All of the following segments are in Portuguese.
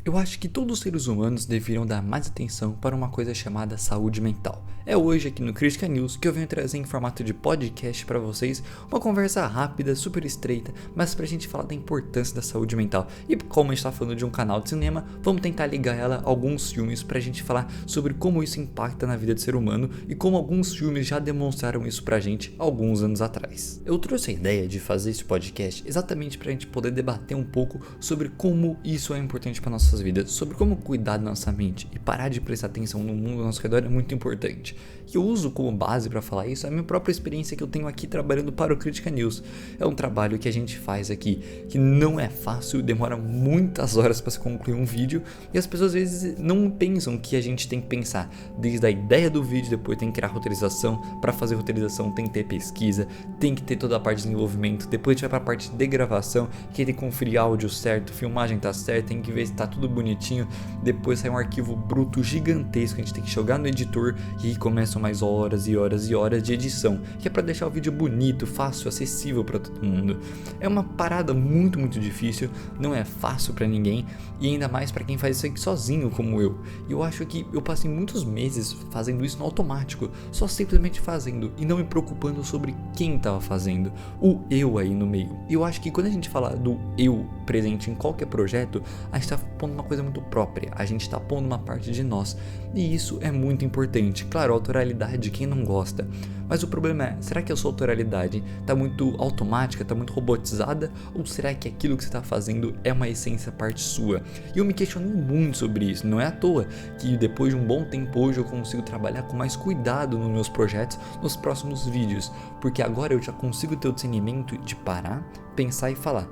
Eu acho que todos os seres humanos deveriam dar mais atenção para uma coisa chamada saúde mental. É hoje aqui no Critical News que eu venho trazer em formato de podcast para vocês uma conversa rápida, super estreita, mas pra gente falar da importância da saúde mental. E como a gente tá falando de um canal de cinema, vamos tentar ligar ela a alguns filmes pra gente falar sobre como isso impacta na vida do ser humano e como alguns filmes já demonstraram isso pra gente alguns anos atrás. Eu trouxe a ideia de fazer esse podcast exatamente pra gente poder debater um pouco sobre como isso é importante para nossas vidas, sobre como cuidar da nossa mente e parar de prestar atenção no mundo ao nosso redor é muito importante. E eu uso como base para falar isso a minha própria experiência que eu tenho aqui trabalhando para o Critical News. É um trabalho que a gente faz aqui, que não é fácil, demora muitas horas para se concluir um vídeo e as pessoas às vezes não pensam que a gente tem que pensar desde a ideia do vídeo, depois tem que criar roteirização, para fazer roteirização tem que ter pesquisa, tem que ter toda a parte de desenvolvimento, depois a gente vai para a parte de gravação, que tem que conferir áudio certo, filmagem tá certa, tem que ver se tá tudo bonitinho, depois sai um arquivo bruto gigantesco, a gente tem que jogar no editor e aí começam mais horas e horas e horas de edição, que é para deixar o vídeo bonito, fácil, acessível para todo mundo. É uma parada muito difícil, não é fácil para ninguém e ainda mais para quem faz isso aqui sozinho como eu. E eu acho que eu passei muitos meses fazendo isso no automático, só simplesmente fazendo e não me preocupando sobre quem estava fazendo, o eu aí no meio. E eu acho que quando a gente fala do eu presente em qualquer projeto, a gente está pondo uma coisa muito própria, a gente está pondo uma parte de nós e isso é muito importante. Claro, autoralidade, quem não gosta, mas o problema é, será que a sua autoralidade está muito automática, está muito robotizada ou será que aquilo que você está fazendo é uma essência parte sua? E eu me questionei muito sobre isso, não é à toa que depois de um bom tempo hoje eu consigo trabalhar com mais cuidado nos meus projetos, nos próximos vídeos, porque agora eu já consigo ter o discernimento de parar, pensar e falar,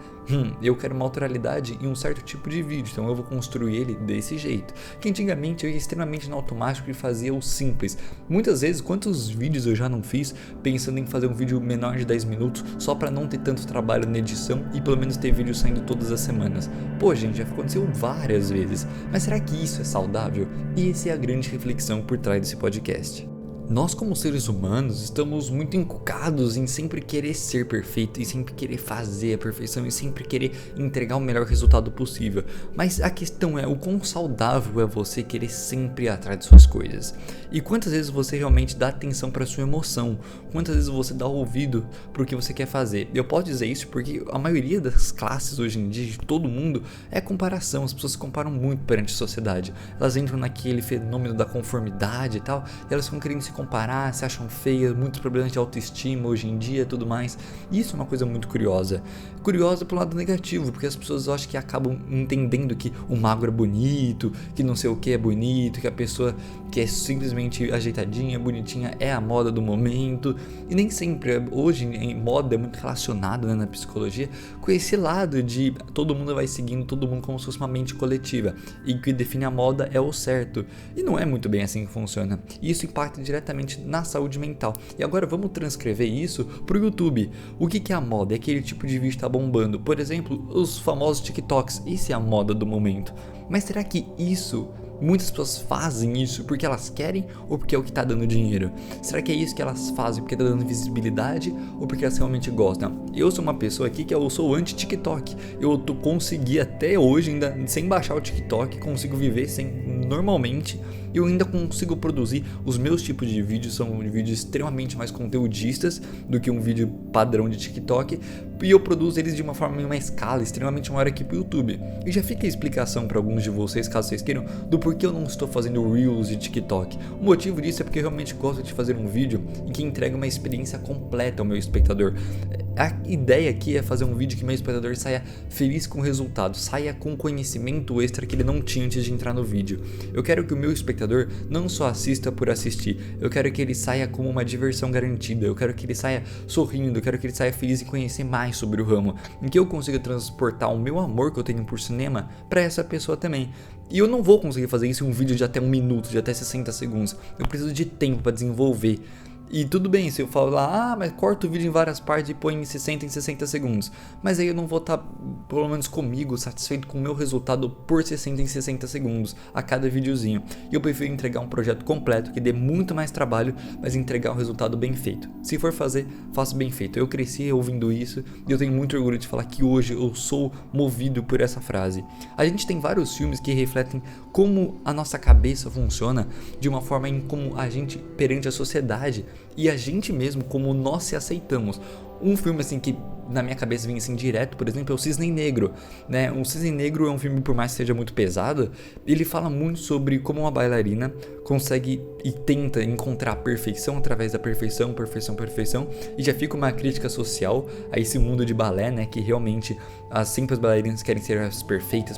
eu quero uma autoralidade em um certo tipo de vídeo, então eu vou construir ele desse jeito. Que antigamente eu ia extremamente no automático e fazia o simples. Muitas vezes, quantos vídeos eu já não fiz pensando em fazer um vídeo menor de 10 minutos só para não ter tanto trabalho na edição e pelo menos ter vídeo saindo todas as semanas. Pô, gente, já aconteceu várias vezes, mas será que isso é saudável? E essa é a grande reflexão por trás desse podcast. Nós como seres humanos estamos muito encucados em sempre querer ser perfeito e sempre querer fazer a perfeição e sempre querer entregar o melhor resultado possível. Mas a questão é o quão saudável é você querer sempre ir atrás de suas coisas. E quantas vezes você realmente dá atenção para sua emoção, quantas vezes você dá ouvido para o que você quer fazer. Eu posso dizer isso porque a maioria das classes hoje em dia, de todo mundo, é comparação. As pessoas se comparam muito perante a sociedade. Elas entram naquele fenômeno da conformidade e tal, e elas ficam querendo se comparar, se acham feias, muitos problemas de autoestima hoje em dia e tudo mais. Isso é uma coisa muito curiosa. Curiosa pro lado negativo, porque as pessoas eu acho que acabam entendendo que o magro é bonito, que não sei o que é bonito, que a pessoa que é simplesmente ajeitadinha, bonitinha é a moda do momento. E nem sempre, hoje em moda é muito relacionado, né, na psicologia, com esse lado de todo mundo vai seguindo todo mundo como se fosse uma mente coletiva. E o que define a moda é o certo. E não é muito bem assim que funciona. E isso impacta diretamente na saúde mental. E agora vamos transcrever isso pro YouTube. O que é a moda? É aquele tipo de vídeo que tá bombando. Por exemplo, os famosos TikToks. Isso é a moda do momento. Mas será que muitas pessoas fazem isso porque elas querem ou porque é o que tá dando dinheiro? Será que é isso que elas fazem porque tá dando visibilidade ou porque elas realmente gostam? Eu sou uma pessoa aqui que eu sou anti-TikTok. Eu consegui até hoje, ainda sem baixar o TikTok, consigo viver normalmente. Eu ainda consigo produzir os meus tipos de vídeos, são vídeos extremamente mais conteudistas do que um vídeo padrão de TikTok, e eu produzo eles de uma forma em uma escala extremamente maior aqui pro YouTube. E já fica a explicação para alguns de vocês, caso vocês queiram, do porquê eu não estou fazendo Reels de TikTok. O motivo disso é porque eu realmente gosto de fazer um vídeo em que entrega uma experiência completa ao meu espectador. A ideia aqui é fazer um vídeo que meu espectador saia feliz com o resultado, saia com conhecimento extra que ele não tinha antes de entrar no vídeo. Eu quero que o meu espectador não só assista por assistir, eu quero que ele saia com uma diversão garantida, eu quero que ele saia sorrindo, eu quero que ele saia feliz em conhecer mais sobre o ramo, em que eu consiga transportar o meu amor que eu tenho por cinema para essa pessoa também. E eu não vou conseguir fazer isso em um vídeo de até 1 minuto, de até 60 segundos, eu preciso de tempo para desenvolver. E tudo bem se eu falar, mas corta o vídeo em várias partes e põe em 60 segundos. Mas aí eu não vou estar, pelo menos comigo, satisfeito com o meu resultado por 60 segundos a cada videozinho. E eu prefiro entregar um projeto completo que dê muito mais trabalho, mas entregar um resultado bem feito. Se for fazer, faço bem feito. Eu cresci ouvindo isso e eu tenho muito orgulho de falar que hoje eu sou movido por essa frase. A gente tem vários filmes que refletem como a nossa cabeça funciona de uma forma em como a gente perante a sociedade e a gente mesmo, como nós se aceitamos. Um filme assim que na minha cabeça vem assim direto, por exemplo, é o Cisne Negro, né? O Cisne Negro é um filme, por mais que seja muito pesado, ele fala muito sobre como uma bailarina consegue e tenta encontrar a perfeição através da perfeição, e já fica uma crítica social a esse mundo de balé, né? Que realmente sempre as bailarinas querem ser as perfeitas,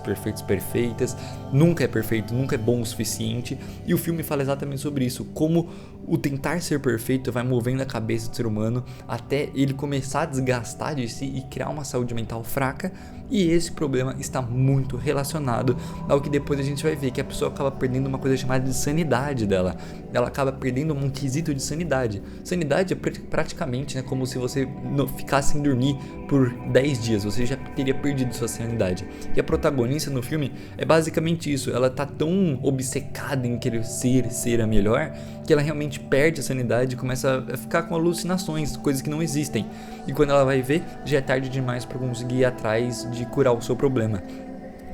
nunca é perfeito, nunca é bom o suficiente, e o filme fala exatamente sobre isso, como o tentar ser perfeito vai movendo a cabeça do ser humano até ele começar a desgastar de si e criar uma saúde mental fraca, e esse problema está muito relacionado ao que depois a gente vai ver, que a pessoa acaba perdendo uma coisa chamada de sanidade dela. Ela acaba perdendo um quesito de sanidade. Sanidade é praticamente, né, como se você ficasse sem dormir por 10 dias, você já teria perdido sua sanidade. E a protagonista no filme é basicamente isso, ela tá tão obcecada em querer ser a melhor, que ela realmente perde a sanidade e começa a ficar com alucinações, coisas que não existem. E quando ela vai ver, já é tarde demais para conseguir ir atrás de curar o seu problema.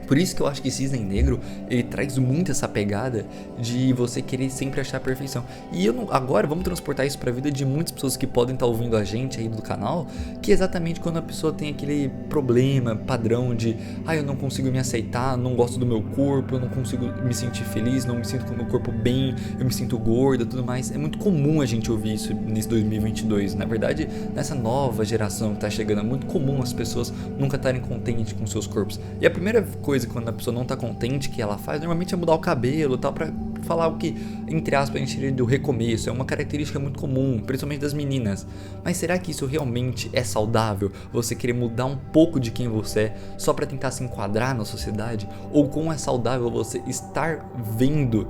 Por isso que eu acho que Cisne Negro, ele traz muito essa pegada de você querer sempre achar a perfeição. E agora vamos transportar isso para a vida de muitas pessoas que podem estar ouvindo a gente aí do canal, que é exatamente quando a pessoa tem aquele problema padrão de eu não consigo me aceitar, não gosto do meu corpo, eu não consigo me sentir feliz, não me sinto com o meu corpo bem, eu me sinto gorda, tudo mais. É muito comum a gente ouvir isso nesse 2022. Na verdade, nessa nova geração que tá chegando, é muito comum as pessoas nunca estarem contentes com seus corpos. E a primeira coisa quando a pessoa não tá contente que ela faz, normalmente é mudar o cabelo e tal, pra falar o que, entre aspas, a gente diria do recomeço. É uma característica muito comum, principalmente das meninas. Mas será que isso realmente é saudável? Você querer mudar um pouco de quem você é só pra tentar se enquadrar na sociedade? Ou como é saudável você estar vendo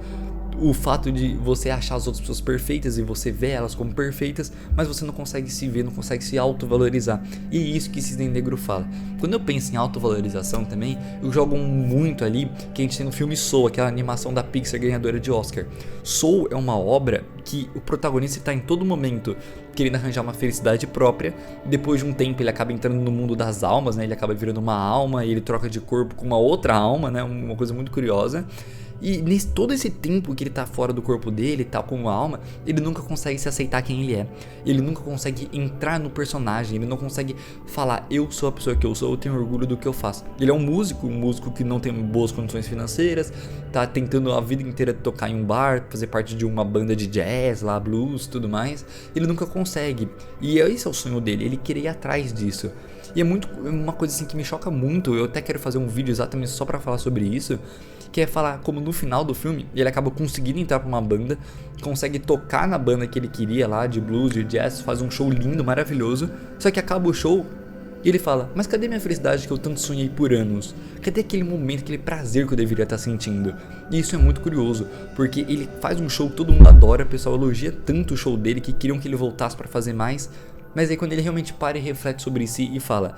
o fato de você achar as outras pessoas perfeitas e você vê elas como perfeitas, mas você não consegue se ver, não consegue se autovalorizar. E é isso que Cisne Negro fala. Quando eu penso em autovalorização também, eu jogo muito ali que a gente tem no filme Soul, aquela animação da Pixar ganhadora de Oscar. Soul é uma obra que o protagonista está em todo momento querendo arranjar uma felicidade própria. Depois de um tempo ele acaba entrando no mundo das almas, né? Ele acaba virando uma alma e ele troca de corpo com uma outra alma, né? Uma coisa muito curiosa. E todo esse tempo que ele tá fora do corpo dele, tá com uma alma, ele nunca consegue se aceitar quem ele é. Ele nunca consegue entrar no personagem, ele não consegue falar, eu sou a pessoa que eu sou, eu tenho orgulho do que eu faço. Ele é um músico que não tem boas condições financeiras, tá tentando a vida inteira tocar em um bar, fazer parte de uma banda de jazz, lá, blues, tudo mais. Ele nunca consegue. E esse é o sonho dele, ele querer ir atrás disso. E é uma coisa assim que me choca muito. Eu até quero fazer um vídeo exatamente só pra falar sobre isso, que é falar como no final do filme ele acaba conseguindo entrar pra uma banda, consegue tocar na banda que ele queria lá, de blues, de jazz, faz um show lindo, maravilhoso. Só que acaba o show e ele fala, mas cadê minha felicidade que eu tanto sonhei por anos? Cadê aquele momento, aquele prazer que eu deveria estar sentindo? E isso é muito curioso, porque ele faz um show que todo mundo adora, o pessoal elogia tanto o show dele que queriam que ele voltasse pra fazer mais. Mas aí quando ele realmente para e reflete sobre si e fala,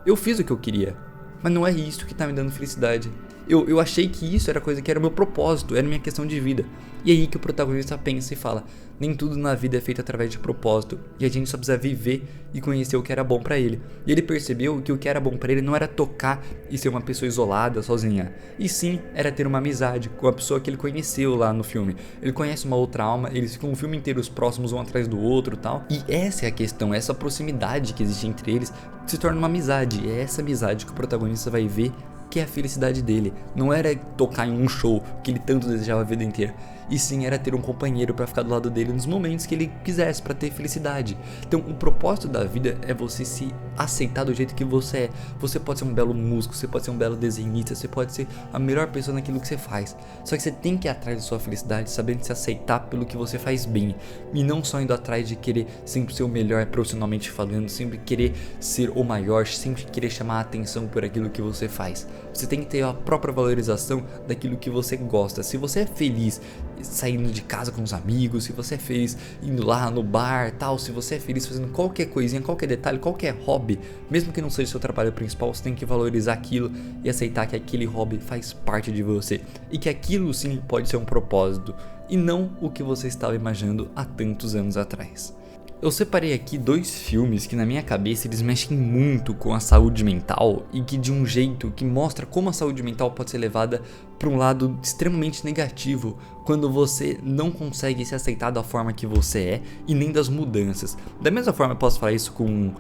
eu fiz o que eu queria, mas não é isso que tá me dando felicidade. Eu achei que isso era coisa que era o meu propósito, era minha questão de vida. E aí que o protagonista pensa e fala, nem tudo na vida é feito através de propósito, e a gente só precisa viver e conhecer o que era bom pra ele. E ele percebeu que o que era bom pra ele não era tocar e ser uma pessoa isolada, sozinha, e sim era ter uma amizade com a pessoa que ele conheceu lá no filme. Ele conhece uma outra alma, eles ficam o filme inteiro os próximos um atrás do outro e tal. E essa é a questão, essa proximidade que existe entre eles se torna uma amizade. E é essa amizade que o protagonista vai ver que é a felicidade dele. Não era tocar em um show que ele tanto desejava a vida inteira, e sim era ter um companheiro para ficar do lado dele nos momentos que ele quisesse, para ter felicidade. Então o propósito da vida é você se aceitar do jeito que você é. Você pode ser um belo músico, você pode ser um belo desenhista, você pode ser a melhor pessoa naquilo que você faz, só que você tem que ir atrás da sua felicidade, sabendo se aceitar pelo que você faz bem, e não só indo atrás de querer sempre ser o melhor profissionalmente falando, sempre querer ser o maior, sempre querer chamar a atenção por aquilo que você faz. Você tem que ter a própria valorização daquilo que você gosta. Se você é feliz saindo de casa com os amigos, se você é feliz indo lá no bar, tal, se você é feliz fazendo qualquer coisinha, qualquer detalhe, qualquer hobby, mesmo que não seja seu trabalho principal, você tem que valorizar aquilo e aceitar que aquele hobby faz parte de você e que aquilo sim pode ser um propósito e não o que você estava imaginando há tantos anos atrás. Eu separei aqui 2 filmes que na minha cabeça eles mexem muito com a saúde mental e que de um jeito que mostra como a saúde mental pode ser levada para um lado extremamente negativo quando você não consegue se aceitar da forma que você é e nem das mudanças. Da mesma forma eu posso falar isso com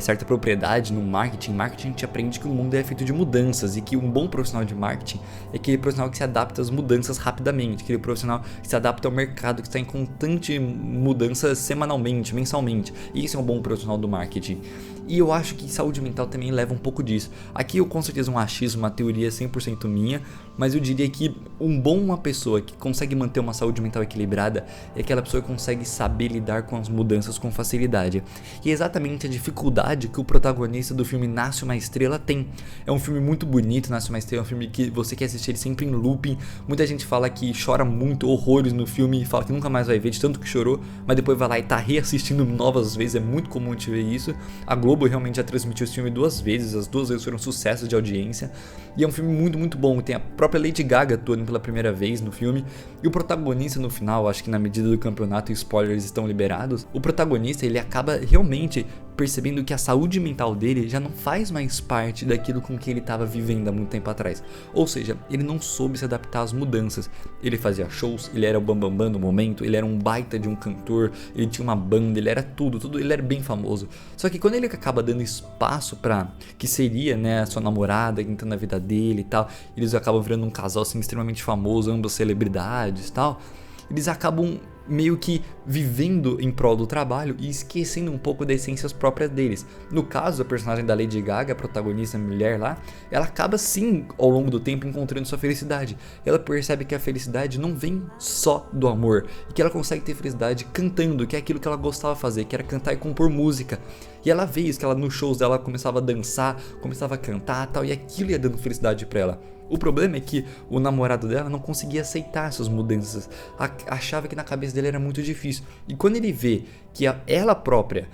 certa propriedade no marketing. Marketing te aprende que o mundo é feito de mudanças e que um bom profissional de marketing é aquele profissional que se adapta às mudanças rapidamente, aquele profissional que se adapta ao mercado, que está em constante mudança semanalmente, mensalmente. E isso é um bom profissional do marketing. E eu acho que saúde mental também leva um pouco disso. Aqui eu com certeza um achismo, uma teoria 100% minha, mas eu diria que uma pessoa que consegue manter uma saúde mental equilibrada é aquela pessoa que consegue saber lidar com as mudanças com facilidade. E é exatamente a dificuldade que o protagonista do filme Nasce Uma Estrela tem. É um filme muito bonito, Nasce Uma Estrela, é um filme que você quer assistir ele sempre em looping. Muita gente fala que chora muito, horrores no filme, e fala que nunca mais vai ver de tanto que chorou, mas depois vai lá e tá reassistindo novas vezes, é muito comum a gente ver isso. A Globo realmente já transmitiu esse filme 2 vezes, as 2 vezes foram sucessos de audiência, e é um filme muito, muito bom. Tem a própria Lady Gaga atuando pela primeira vez no filme, e o protagonista no final, acho que na medida do campeonato spoilers estão liberados, o protagonista ele acaba realmente percebendo que a saúde mental dele já não faz mais parte daquilo com que ele estava vivendo há muito tempo atrás. Ou seja, ele não soube se adaptar às mudanças. Ele fazia shows, ele era o bambambam no momento, ele era um baita de um cantor, ele tinha uma banda, ele era tudo, ele era bem famoso. Só que quando ele acaba dando espaço para que seria, né, a sua namorada entrando na vida dele e tal, eles acabam virando um casal assim extremamente famoso, ambas celebridades e tal, eles acabam meio que vivendo em prol do trabalho e esquecendo um pouco das essências próprias deles. No caso, a personagem da Lady Gaga, a protagonista mulher lá, ela acaba sim, ao longo do tempo, encontrando sua felicidade. Ela percebe que a felicidade não vem só do amor, e que ela consegue ter felicidade cantando, que é aquilo que ela gostava de fazer, que era cantar e compor música. E ela vê isso, que ela nos shows dela começava a dançar, começava a cantar e tal, e aquilo ia dando felicidade pra ela. O problema é que o namorado dela não conseguia aceitar essas mudanças, achava que na cabeça dele era muito difícil. E quando ele vê que a própria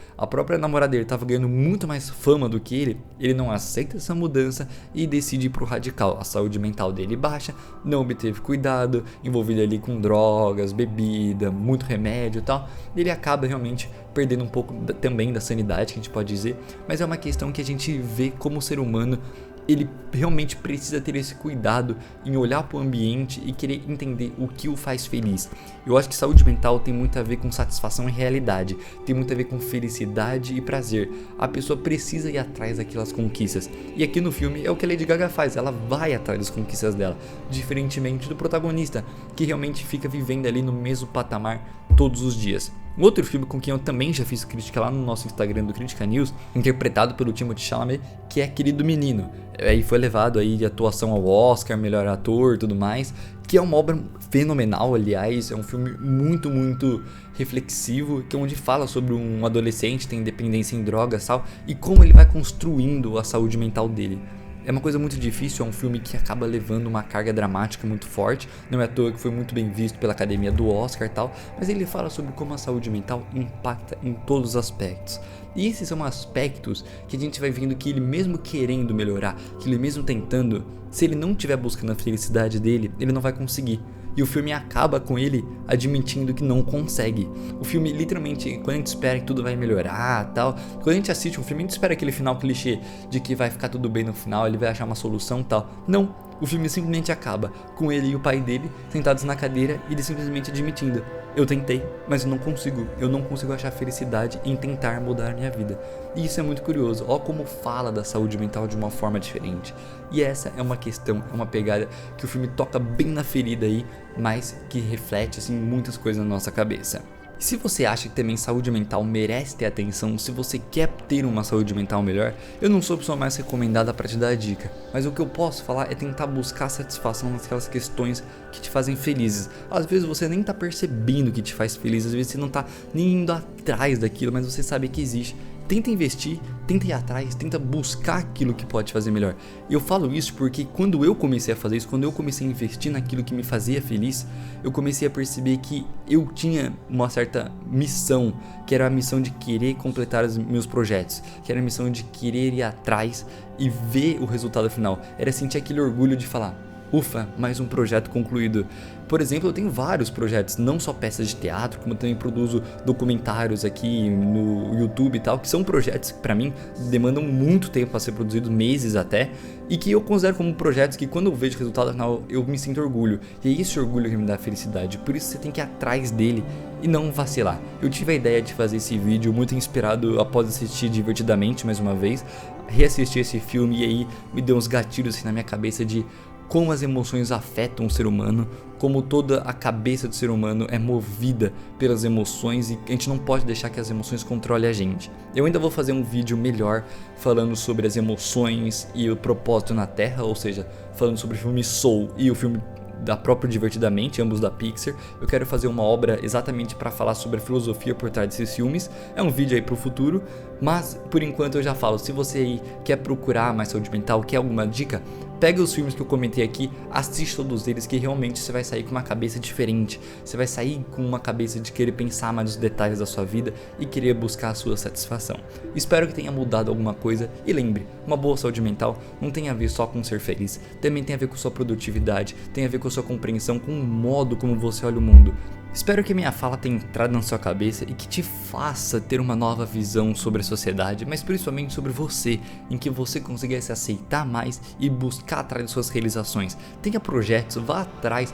namorada dele estava ganhando muito mais fama do que ele não aceita essa mudança e decide ir pro radical. A saúde mental dele baixa, não obteve cuidado, envolvido ali com drogas, bebida, muito remédio e tal. Ele acaba realmente perdendo um pouco também da sanidade, que a gente pode dizer, mas é uma questão que a gente vê como ser humano. Ele realmente precisa ter esse cuidado em olhar para o ambiente e querer entender o que o faz feliz. Eu acho que saúde mental tem muito a ver com satisfação e realidade, tem muito a ver com felicidade e prazer. A pessoa precisa ir atrás daquelas conquistas. E aqui no filme é o que a Lady Gaga faz, ela vai atrás das conquistas dela, diferentemente do protagonista, que realmente fica vivendo ali no mesmo patamar todos os dias. Um outro filme com quem eu também já fiz crítica lá no nosso Instagram do Critica News, interpretado pelo Timothée Chalamet, que é Querido Menino. Aí foi levado aí de atuação ao Oscar, melhor ator e tudo mais, que é uma obra fenomenal, aliás, é um filme muito, muito reflexivo, que é onde fala sobre um adolescente que tem dependência em drogas e tal, e como ele vai construindo a saúde mental dele. É uma coisa muito difícil, é um filme que acaba levando uma carga dramática muito forte, não é à toa que foi muito bem visto pela academia do Oscar e tal, mas ele fala sobre como a saúde mental impacta em todos os aspectos. E esses são aspectos que a gente vai vendo que ele mesmo querendo melhorar, que ele mesmo tentando, se ele não estiver buscando a felicidade dele, ele não vai conseguir. E o filme acaba com ele admitindo que não consegue. O filme, literalmente, quando a gente espera que tudo vai melhorar e tal, quando a gente assiste um filme, a gente espera aquele final clichê de que vai ficar tudo bem no final, ele vai achar uma solução e tal. Não, o filme simplesmente acaba com ele e o pai dele sentados na cadeira e ele simplesmente admitindo: eu tentei, mas eu não consigo achar felicidade em tentar mudar a minha vida. E isso é muito curioso, ó como fala da saúde mental de uma forma diferente. E essa é uma questão, é uma pegada que o filme toca bem na ferida aí, mas que reflete assim muitas coisas na nossa cabeça. Se você acha que também saúde mental merece ter atenção, se você quer ter uma saúde mental melhor, eu não sou a pessoa mais recomendada para te dar a dica, mas o que eu posso falar é tentar buscar satisfação naquelas questões que te fazem felizes. Às vezes você nem tá percebendo que te faz feliz, às vezes você não tá nem indo atrás daquilo, mas você sabe que existe tenta investir, tenta ir atrás, tenta buscar aquilo que pode fazer melhor. E eu falo isso porque quando eu comecei a fazer isso, quando eu comecei a investir naquilo que me fazia feliz, eu comecei a perceber que eu tinha uma certa missão, que era a missão de querer completar os meus projetos, que era a missão de querer ir atrás e ver o resultado final. Era sentir aquele orgulho de falar: ufa, mais um projeto concluído. Por exemplo, eu tenho vários projetos, não só peças de teatro, como também produzo documentários aqui no YouTube e tal, que são projetos que pra mim demandam muito tempo para ser produzidos, meses até, e que eu considero como projetos que quando eu vejo o resultado final eu me sinto orgulho. E é esse orgulho que me dá felicidade, por isso você tem que ir atrás dele e não vacilar. Eu tive a ideia de fazer esse vídeo muito inspirado após assistir Divertidamente mais uma vez, reassistir esse filme e aí me deu uns gatilhos assim na minha cabeça de como as emoções afetam o ser humano, como toda a cabeça do ser humano é movida pelas emoções e a gente não pode deixar que as emoções controlem a gente. Eu ainda vou fazer um vídeo melhor falando sobre as emoções e o propósito na Terra, ou seja, falando sobre o filme Soul e o filme da própria Divertidamente, ambos da Pixar. Eu quero fazer uma obra exatamente para falar sobre a filosofia por trás desses filmes. É um vídeo aí pro futuro, mas por enquanto eu já falo, se você aí quer procurar mais saúde mental, quer alguma dica, pega os filmes que eu comentei aqui, assiste todos eles que realmente você vai sair com uma cabeça diferente. Você vai sair com uma cabeça de querer pensar mais nos detalhes da sua vida e querer buscar a sua satisfação. Espero que tenha mudado alguma coisa e lembre, uma boa saúde mental não tem a ver só com ser feliz, também tem a ver com sua produtividade, tem a ver com a sua compreensão, com o modo como você olha o mundo. Espero que a minha fala tenha entrado na sua cabeça e que te faça ter uma nova visão sobre a sociedade, mas principalmente sobre você, em que você consiga se aceitar mais e buscar atrás de suas realizações. Tenha projetos, vá atrás,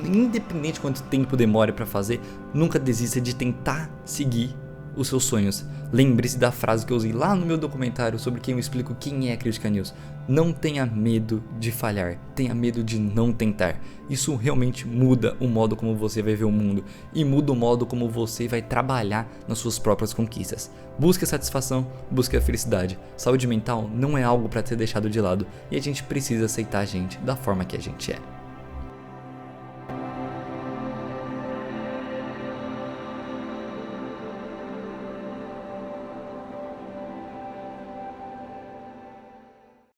independente de quanto tempo demore para fazer, nunca desista de tentar seguir os seus sonhos. Lembre-se da frase que eu usei lá no meu documentário sobre quem eu explico quem é a Crítica News. Não tenha medo de falhar, tenha medo de não tentar. Isso realmente muda o modo como você vai ver o mundo e muda o modo como você vai trabalhar nas suas próprias conquistas. Busque a satisfação, busque a felicidade. Saúde mental não é algo para ser deixado de lado e a gente precisa aceitar a gente da forma que a gente é.